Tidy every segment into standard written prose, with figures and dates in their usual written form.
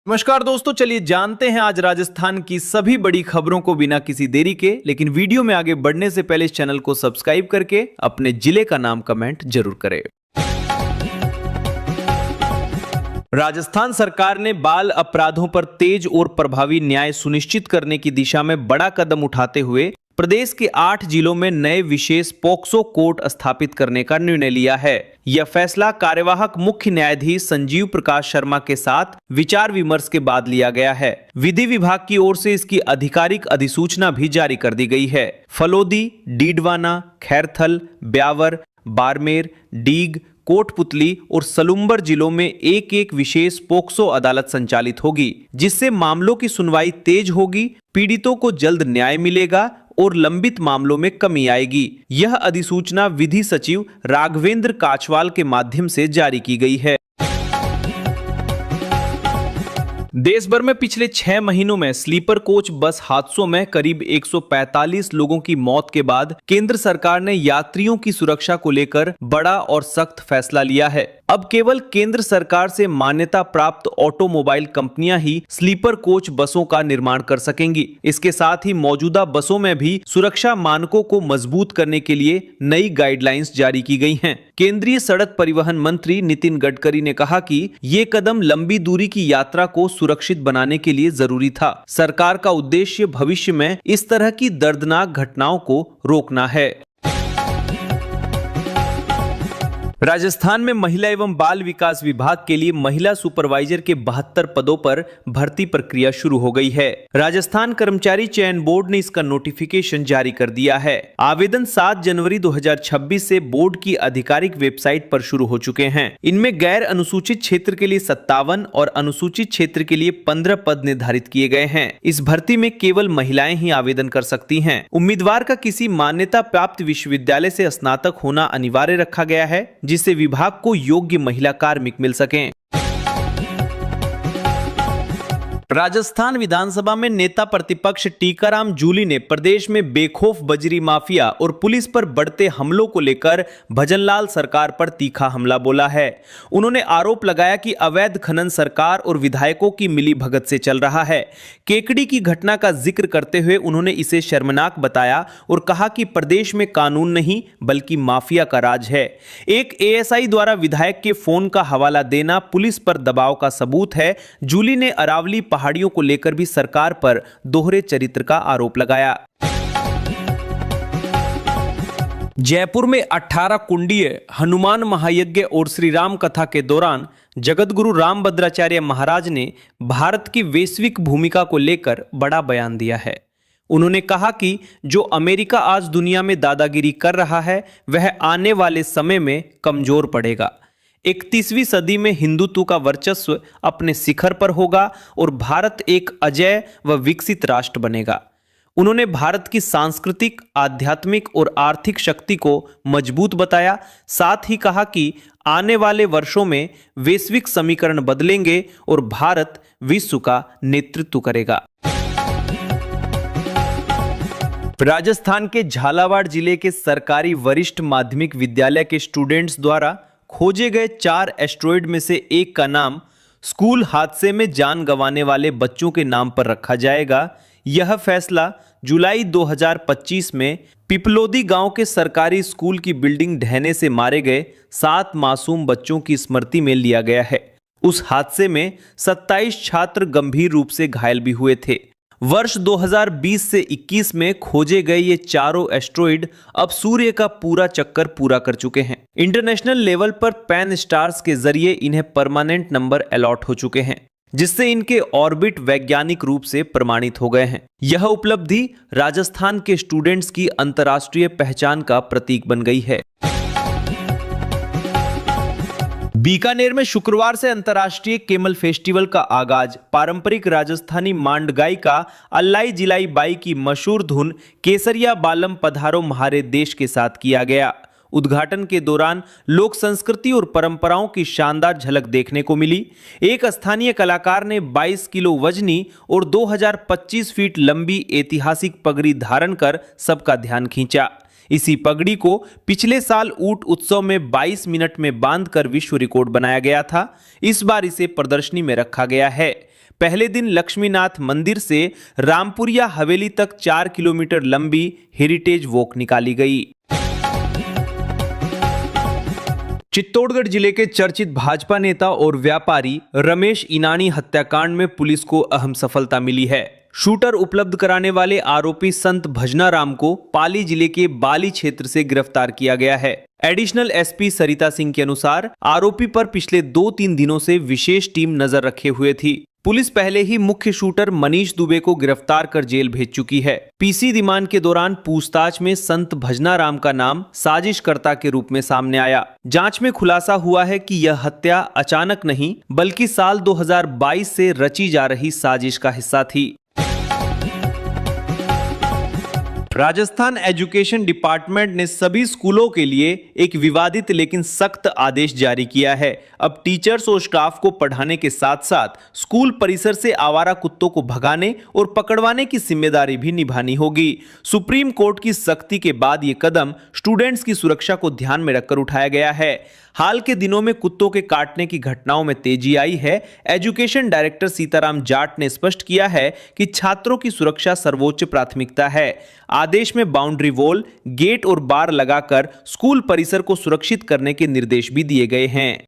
नमस्कार दोस्तों, चलिए जानते हैं आज राजस्थान की सभी बड़ी खबरों को बिना किसी देरी के। लेकिन वीडियो में आगे बढ़ने से पहले इस चैनल को सब्सक्राइब करके अपने जिले का नाम कमेंट जरूर करें। राजस्थान सरकार ने बाल अपराधों पर तेज और प्रभावी न्याय सुनिश्चित करने की दिशा में बड़ा कदम उठाते हुए प्रदेश के 8 जिलों में नए विशेष पोक्सो कोर्ट स्थापित करने का निर्णय लिया है। यह फैसला कार्यवाहक मुख्य न्यायाधीश संजीव प्रकाश शर्मा के साथ विचार विमर्श के बाद लिया गया है। विधि विभाग की ओर से इसकी आधिकारिक अधिसूचना भी जारी कर दी गई है। फलोदी, डीडवाना, खैरथल, ब्यावर, बाड़मेर, डीग, कोटपुतली और सलुम्बर जिलों में एक एक विशेष पोक्सो अदालत संचालित होगी, जिससे मामलों की सुनवाई तेज होगी, पीड़ितों को जल्द न्याय मिलेगा और लंबित मामलों में कमी आएगी। यह अधिसूचना विधि सचिव राघवेंद्र काचवाल के माध्यम से जारी की गई है। देश भर में पिछले 6 महीनों में स्लीपर कोच बस हादसों में करीब 145 लोगों की मौत के बाद केंद्र सरकार ने यात्रियों की सुरक्षा को लेकर बड़ा और सख्त फैसला लिया है। अब केवल केंद्र सरकार से मान्यता प्राप्त ऑटोमोबाइल कंपनियां ही स्लीपर कोच बसों का निर्माण कर सकेंगी। इसके साथ ही मौजूदा बसों में भी सुरक्षा मानकों को मजबूत करने के लिए नई गाइडलाइंस जारी की गई हैं। केंद्रीय सड़क परिवहन मंत्री नितिन गडकरी ने कहा कि ये कदम लंबी दूरी की यात्रा को सुरक्षित बनाने के लिए जरूरी था। सरकार का उद्देश्य भविष्य में इस तरह की दर्दनाक घटनाओं को रोकना है। राजस्थान में महिला एवं बाल विकास विभाग के लिए महिला सुपरवाइजर के 72 पदों पर भर्ती प्रक्रिया शुरू हो गई है। राजस्थान कर्मचारी चयन बोर्ड ने इसका नोटिफिकेशन जारी कर दिया है। आवेदन 7 जनवरी 2026 से बोर्ड की आधिकारिक वेबसाइट पर शुरू हो चुके हैं। इनमें गैर अनुसूचित क्षेत्र के लिए 57 और अनुसूचित क्षेत्र के लिए 15 पद निर्धारित किए गए हैं। इस भर्ती में केवल महिलाएं ही आवेदन कर सकती हैं। उम्मीदवार का किसी मान्यता प्राप्त विश्वविद्यालय से स्नातक होना अनिवार्य रखा गया है, जिससे विभाग को योग्य महिला कार्मिक मिल सकें। राजस्थान विधानसभा में नेता प्रतिपक्ष टीकाराम जूली ने प्रदेश में बेखौफ बजरी माफिया और पुलिस पर बढ़ते हमलों को लेकर भजनलाल सरकार पर तीखा हमला बोला है। उन्होंने आरोप लगाया कि अवैध खनन सरकार और विधायकों की मिलीभगत से चल रहा है। केकड़ी की घटना का जिक्र करते हुए उन्होंने इसे शर्मनाक बताया और कहा कि प्रदेश में कानून नहीं बल्कि माफिया का राज है। एक एएसआई द्वारा विधायक के फोन का हवाला देना पुलिस पर दबाव का सबूत है। जूली ने अरावली पहाड़ियों को लेकर भी सरकार पर दोहरे चरित्र का आरोप लगाया। जयपुर में 18 कुंडीय हनुमान महायज्ञ और श्री राम कथा के दौरान जगतगुरु रामभद्राचार्य महाराज ने भारत की वैश्विक भूमिका को लेकर बड़ा बयान दिया है। उन्होंने कहा कि जो अमेरिका आज दुनिया में दादागिरी कर रहा है वह आने वाले समय में कमजोर पड़ेगा। 31वीं सदी में हिंदुत्व का वर्चस्व अपने शिखर पर होगा और भारत एक अजेय व विकसित राष्ट्र बनेगा। उन्होंने भारत की सांस्कृतिक, आध्यात्मिक और आर्थिक शक्ति को मजबूत बताया। साथ ही कहा कि आने वाले वर्षों में वैश्विक समीकरण बदलेंगे और भारत विश्व का नेतृत्व करेगा। राजस्थान के झालावाड़ जिले के सरकारी वरिष्ठ माध्यमिक विद्यालय के स्टूडेंट्स द्वारा खोजे गए 4 एस्ट्रॉयड में से एक का नाम स्कूल हादसे में जान गंवाने वाले बच्चों के नाम पर रखा जाएगा। यह फैसला जुलाई 2025 में पिपलोदी गांव के सरकारी स्कूल की बिल्डिंग ढहने से मारे गए 7 मासूम बच्चों की स्मृति में लिया गया है। उस हादसे में 27 छात्र गंभीर रूप से घायल भी हुए थे। वर्ष 2020 से 21 में खोजे गए ये चारों एस्ट्रॉयड अब सूर्य का पूरा चक्कर पूरा कर चुके हैं। इंटरनेशनल लेवल पर पैन स्टार्स के जरिए इन्हें परमानेंट नंबर अलॉट हो चुके हैं, जिससे इनके ऑर्बिट वैज्ञानिक रूप से प्रमाणित हो गए हैं। यह उपलब्धि राजस्थान के स्टूडेंट्स की अंतर्राष्ट्रीय पहचान का प्रतीक बन गई है। बीकानेर में शुक्रवार से अंतर्राष्ट्रीय केमल फेस्टिवल का आगाज पारंपरिक राजस्थानी मांड गायिका अल्लाई जिलाई बाई की मशहूर धुन केसरिया बालम पधारो म्हारे देश के साथ किया गया। उद्घाटन के दौरान लोक संस्कृति और परंपराओं की शानदार झलक देखने को मिली। एक स्थानीय कलाकार ने 22 किलो वजनी और 2025 फीट लंबी ऐतिहासिक पगड़ी धारण कर सबका ध्यान खींचा। इसी पगड़ी को पिछले साल ऊंट उत्सव में 22 मिनट में बांधकर विश्व रिकॉर्ड बनाया गया था। इस बार इसे प्रदर्शनी में रखा गया है। पहले दिन लक्ष्मीनाथ मंदिर से रामपुरिया हवेली तक 4 किलोमीटर लंबी हेरिटेज वॉक निकाली गई। चित्तौड़गढ़ जिले के चर्चित भाजपा नेता और व्यापारी रमेश इनानी हत्याकांड में पुलिस को अहम सफलता मिली है। शूटर उपलब्ध कराने वाले आरोपी संत भजनाराम को पाली जिले के बाली क्षेत्र से गिरफ्तार किया गया है। एडिशनल एसपी सरिता सिंह के अनुसार आरोपी पर पिछले 2-3 दिनों से विशेष टीम नजर रखे हुए थी। पुलिस पहले ही मुख्य शूटर मनीष दुबे को गिरफ्तार कर जेल भेज चुकी है। पीसी रिमांड के दौरान पूछताछ में संत भजनाराम का नाम साजिशकर्ता के रूप में सामने आया। जांच में खुलासा हुआ है कि यह हत्या अचानक नहीं बल्कि साल 2022 से रची जा रही साजिश का हिस्सा थी। राजस्थान एजुकेशन डिपार्टमेंट ने सभी स्कूलों के लिए एक विवादित लेकिन सख्त आदेश जारी किया है। अब टीचर्स और स्टाफ को पढ़ाने के साथ साथ स्कूल परिसर से आवारा कुत्तों को भगाने और पकड़वाने की जिम्मेदारी भी निभानी होगी। सुप्रीम कोर्ट की सख्ती के बाद ये कदम स्टूडेंट्स की सुरक्षा को ध्यान में रखकर उठाया गया है। हाल के दिनों में कुत्तों के काटने की घटनाओं में तेजी आई है। एजुकेशन डायरेक्टर सीताराम जाट ने स्पष्ट किया है कि छात्रों की सुरक्षा सर्वोच्च प्राथमिकता है। आदेश में बाउंड्री वॉल, गेट और बार लगाकर स्कूल परिसर को सुरक्षित करने के निर्देश भी दिए गए हैं।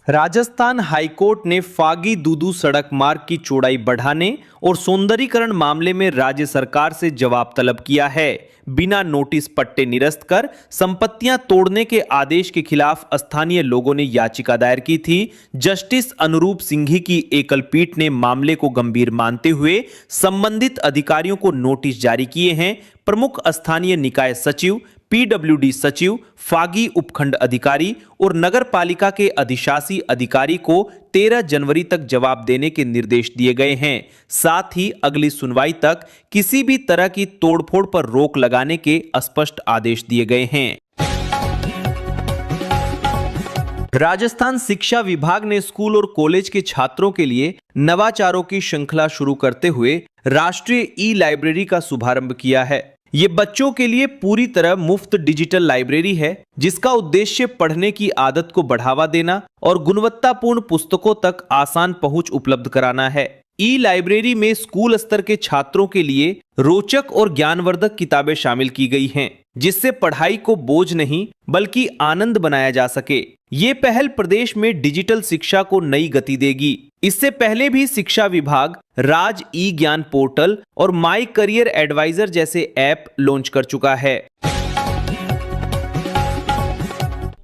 राजस्थान हाईकोर्ट ने फागी दूदू सड़क मार्ग की चौड़ाई बढ़ाने और सौंदर्यीकरण मामले में राज्य सरकार से जवाब तलब किया है। बिना नोटिस पट्टे निरस्त कर संपत्तियां तोड़ने के आदेश के खिलाफ स्थानीय लोगों ने याचिका दायर की थी। जस्टिस अनुरूप सिंघी की एकल पीठ ने मामले को गंभीर मानते हुए संबंधित अधिकारियों को नोटिस जारी किए हैं। प्रमुख स्थानीय निकाय सचिव, पीडब्ल्यूडी सचिव, फागी उपखंड अधिकारी और नगर पालिका के अधिशासी अधिकारी को 13 जनवरी तक जवाब देने के निर्देश दिए गए हैं। साथ ही अगली सुनवाई तक किसी भी तरह की तोड़फोड़ पर रोक लगाने के स्पष्ट आदेश दिए गए हैं। राजस्थान शिक्षा विभाग ने स्कूल और कॉलेज के छात्रों के लिए नवाचारों की श्रृंखला शुरू करते हुए राष्ट्रीय ई लाइब्रेरी का शुभारंभ किया है। ये बच्चों के लिए पूरी तरह मुफ्त डिजिटल लाइब्रेरी है, जिसका उद्देश्य पढ़ने की आदत को बढ़ावा देना और गुणवत्तापूर्ण पुस्तकों तक आसान पहुंच उपलब्ध कराना है। ई लाइब्रेरी में स्कूल स्तर के छात्रों के लिए रोचक और ज्ञानवर्धक किताबें शामिल की गई हैं, जिससे पढ़ाई को बोझ नहीं बल्कि आनंद बनाया जा सके। ये पहल प्रदेश में डिजिटल शिक्षा को नई गति देगी। इससे पहले भी शिक्षा विभाग राज ई ज्ञान पोर्टल और माई करियर एडवाइजर जैसे ऐप लॉन्च कर चुका है।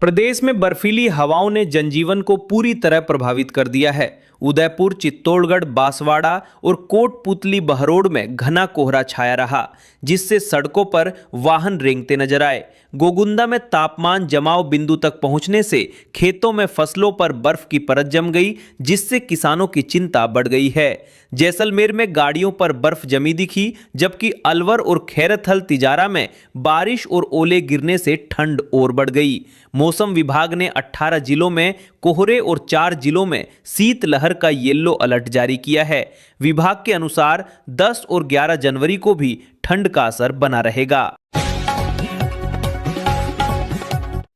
प्रदेश में बर्फीली हवाओं ने जनजीवन को पूरी तरह प्रभावित कर दिया है। उदयपुर, चित्तौड़गढ़, बांसवाड़ा और कोटपुतली बहरोड में घना कोहरा छाया रहा, जिससे सड़कों पर वाहन रेंगते नजर आए। गोगुंदा में तापमान जमाव बिंदु तक पहुंचने से खेतों में फसलों पर बर्फ की परत जम गई, जिससे किसानों की चिंता बढ़ गई है। जैसलमेर में गाड़ियों पर बर्फ जमी दिखी, जबकि अलवर और खैरथल तिजारा में बारिश और ओले गिरने से ठंड और बढ़ गई। मौसम विभाग ने 18 जिलों में कोहरे और 4 जिलों में शीतलहर का येलो अलर्ट जारी किया है। विभाग के अनुसार 10 और 11 जनवरी को भी ठंड का असर बना रहेगा।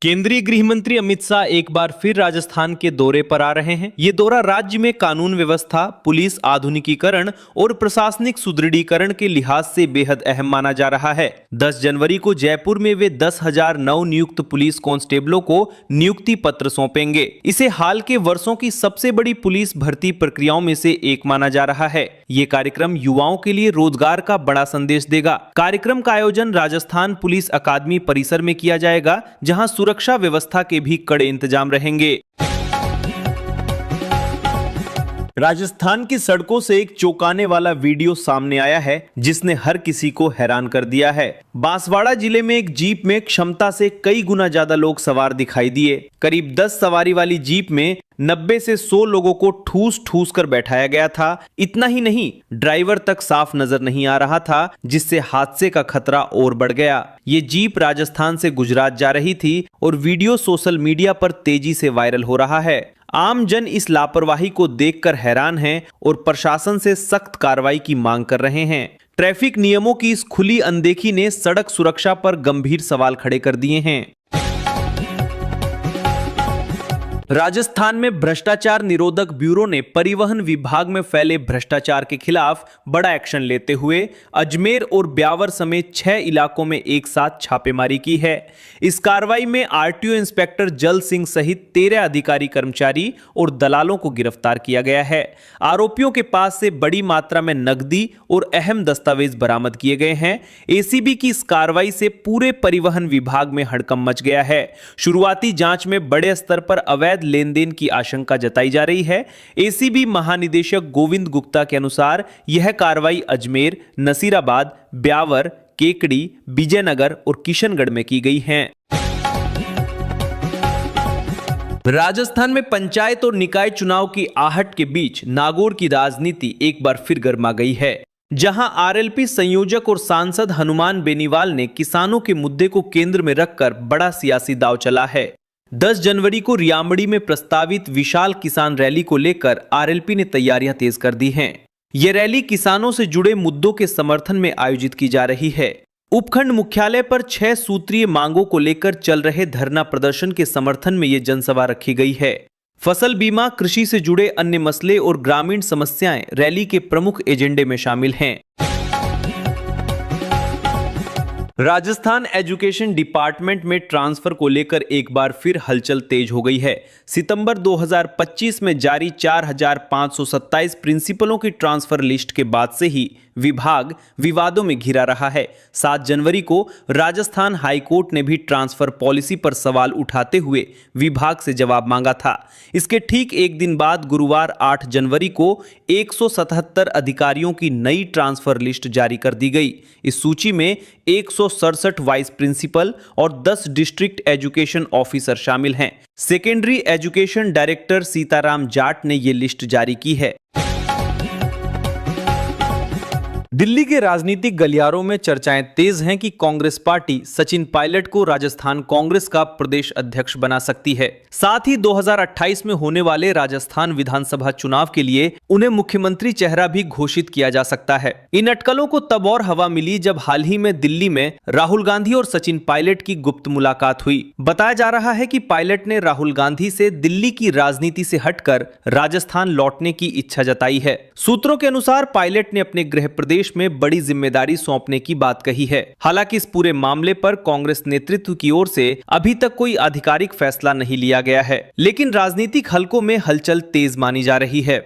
केंद्रीय गृह मंत्री अमित शाह एक बार फिर राजस्थान के दौरे पर आ रहे हैं। ये दौरा राज्य में कानून व्यवस्था, पुलिस आधुनिकीकरण और प्रशासनिक सुदृढ़ीकरण के लिहाज से बेहद अहम माना जा रहा है। 10 जनवरी को जयपुर में वे 10,000 नवनियुक्त पुलिस कांस्टेबलों को नियुक्ति पत्र सौंपेंगे। इसे हाल के वर्षों की सबसे बड़ी पुलिस भर्ती प्रक्रियाओं में से एक माना जा रहा है। ये कार्यक्रम युवाओं के लिए रोजगार का बड़ा संदेश देगा। कार्यक्रम का आयोजन राजस्थान पुलिस अकादमी परिसर में किया जाएगा, जहां सुरक्षा व्यवस्था के भी कड़े इंतजाम रहेंगे। राजस्थान की सड़कों से एक चौंकाने वाला वीडियो सामने आया है, जिसने हर किसी को हैरान कर दिया है। बांसवाड़ा जिले में एक जीप में क्षमता से कई गुना ज्यादा लोग सवार दिखाई दिए। करीब 10 सवारी वाली जीप में 90 से 100 लोगों को ठूस ठूस कर बैठाया गया था। इतना ही नहीं, ड्राइवर तक साफ नजर नहीं आ रहा था, जिससे हादसे का खतरा और बढ़ गया। ये जीप राजस्थान से गुजरात जा रही थी और वीडियो सोशल मीडिया पर तेजी से वायरल हो रहा है। आम जन इस लापरवाही को देखकर हैरान हैं और प्रशासन से सख्त कार्रवाई की मांग कर रहे हैं। ट्रैफिक नियमों की इस खुली अनदेखी ने सड़क सुरक्षा पर गंभीर सवाल खड़े कर दिए हैं। राजस्थान में भ्रष्टाचार निरोधक ब्यूरो ने परिवहन विभाग में फैले भ्रष्टाचार के खिलाफ बड़ा एक्शन लेते हुए अजमेर और ब्यावर समेत 6 इलाकों में एक साथ छापेमारी की है। इस कार्रवाई में आरटीओ इंस्पेक्टर जल सिंह सहित 13 अधिकारी कर्मचारी और दलालों को गिरफ्तार किया गया है। आरोपियों के पास से बड़ी मात्रा में नकदी और अहम दस्तावेज बरामद किए गए हैं। एसीबी की इस कार्रवाई से पूरे परिवहन विभाग में हड़कंप मच गया है। शुरुआती जांच में बड़े स्तर पर अवैध लेन देन की आशंका जताई जा रही है। एसीबी महानिदेशक गोविंद गुप्ता के अनुसार यह कार्रवाई अजमेर, नसीराबाद, ब्यावर, केकड़ी, विजयनगर और किशनगढ़ में की गई है। राजस्थान में पंचायत और निकाय चुनाव की आहट के बीच नागौर की राजनीति एक बार फिर गर्मा गई है, जहां आरएलपी संयोजक और सांसद हनुमान बेनीवाल ने किसानों के मुद्दे को केंद्र में रखकर बड़ा सियासी दांव चला है। 10 जनवरी को रियामड़ी में प्रस्तावित विशाल किसान रैली को लेकर आरएलपी ने तैयारियां तेज कर दी हैं। यह रैली किसानों से जुड़े मुद्दों के समर्थन में आयोजित की जा रही है। उपखंड मुख्यालय पर 6 सूत्रीय मांगों को लेकर चल रहे धरना प्रदर्शन के समर्थन में यह जनसभा रखी गई है। फसल बीमा, कृषि से जुड़े अन्य मसले और ग्रामीण समस्याएं रैली के प्रमुख एजेंडे में शामिल हैं। राजस्थान एजुकेशन डिपार्टमेंट में ट्रांसफर को लेकर एक बार फिर हलचल तेज हो गई है। सितंबर 2025 में जारी 4527 प्रिंसिपलों की ट्रांसफर लिस्ट के बाद से ही विभाग विवादों में घिरा रहा है। 7 जनवरी को राजस्थान हाईकोर्ट ने भी ट्रांसफर पॉलिसी पर सवाल उठाते हुए विभाग से जवाब मांगा था। इसके ठीक एक दिन बाद गुरुवार 8 जनवरी को 177 अधिकारियों की नई ट्रांसफर लिस्ट जारी कर दी गई। इस सूची में 167 वाइस प्रिंसिपल और 10 डिस्ट्रिक्ट एजुकेशन ऑफिसर शामिल हैं। Secondary education director Sitaram Jat ने यह लिस्ट जारी की है। दिल्ली के राजनीतिक गलियारों में चर्चाएं तेज हैं कि कांग्रेस पार्टी सचिन पायलट को राजस्थान कांग्रेस का प्रदेश अध्यक्ष बना सकती है। साथ ही 2028 में होने वाले राजस्थान विधानसभा चुनाव के लिए उन्हें मुख्यमंत्री चेहरा भी घोषित किया जा सकता है। इन अटकलों को तब और हवा मिली जब हाल ही में दिल्ली में राहुल गांधी और सचिन पायलट की गुप्त मुलाकात हुई। बताया जा रहा है कि पायलट ने राहुल गांधी से दिल्ली की राजनीति से हटकर राजस्थान लौटने की इच्छा जताई है। सूत्रों के अनुसार पायलट ने अपने गृह प्रदेश में बड़ी जिम्मेदारी सौंपने की बात कही है। हालांकि इस पूरे मामले पर कांग्रेस नेतृत्व की ओर से अभी तक कोई आधिकारिक फैसला नहीं लिया गया है, लेकिन राजनीतिक हलकों में हलचल तेज मानी जा रही है।